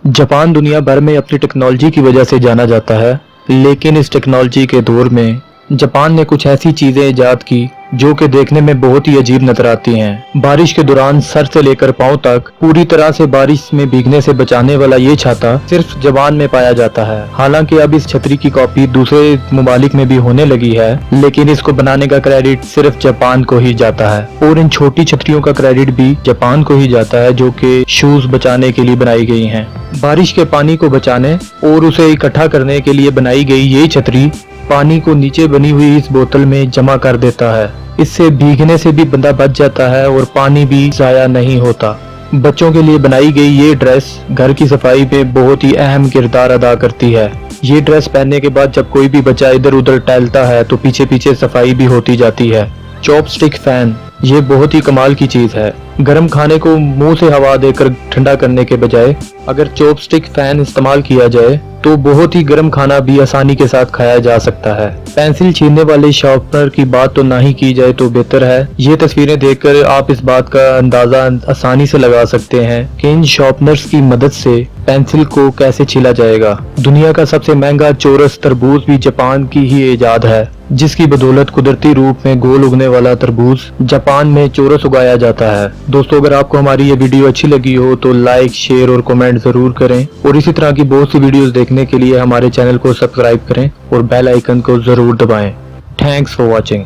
Japan दुनिया भर में अपनी टेक्नोलॉजी की वजह से जाना जाता है, लेकिन इस टेक्नोलॉजी के दौर में जापान ने कुछ ऐसी चीजें इजाद की जो कि देखने में बहुत ही अजीब नजर आती हैं। बारिश के दौरान सर से लेकर पांव तक पूरी तरह से बारिश में भीगने से बचाने वाला ये छाता सिर्फ जापान में पाया जाता है। हालांकि अब इस छतरी की कॉपी दूसरे ममालिक में भी होने लगी है, लेकिन इसको बनाने का क्रेडिट सिर्फ जापान को ही जाता है और इन छोटी छतरियों का क्रेडिट भी जापान को ही जाता है, जो कि शूज बचाने के लिए बनाई गई हैं। बारिश के पानी को बचाने और उसे इकट्ठा करने के लिए बनाई गई ये छतरी पानी को नीचे बनी हुई इस बोतल में जमा कर देता है। इससे भीगने से भी बंदा बच जाता है और पानी भी जाया नहीं होता। बच्चों के लिए बनाई गई ये ड्रेस घर की सफाई में बहुत ही अहम किरदार अदा करती है। ये ड्रेस पहनने के बाद जब कोई भी बच्चा इधर उधर टहलता है तो पीछे पीछे सफाई भी होती जाती है। चॉपस्टिक फैन, ये बहुत ही कमाल की चीज है। गर्म खाने को मुंह से हवा देकर ठंडा करने के बजाय अगर चॉपस्टिक फैन इस्तेमाल किया जाए तो बहुत ही गर्म खाना भी आसानी के साथ खाया जा सकता है। पेंसिल छीनने वाले शार्पनर की बात तो ना ही की जाए तो बेहतर है। ये तस्वीरें देखकर आप इस बात का अंदाजा आसानी से लगा सकते हैं कि इन शार्पनर्स की मदद से पेंसिल को कैसे छीला जाएगा। दुनिया का सबसे महंगा चौरस तरबूज भी जापान की ही इजाद है, जिसकी बदौलत कुदरती रूप में गोल उगने वाला तरबूज जापान में चौरस उगाया जाता है। दोस्तों, अगर आपको हमारी ये वीडियो अच्छी लगी हो तो लाइक, शेयर और कमेंट जरूर करें और इसी तरह की बहुत सी वीडियोस देखने के लिए हमारे चैनल को सब्सक्राइब करें और बेल आइकन को जरूर दबाएं। Thanks for watching.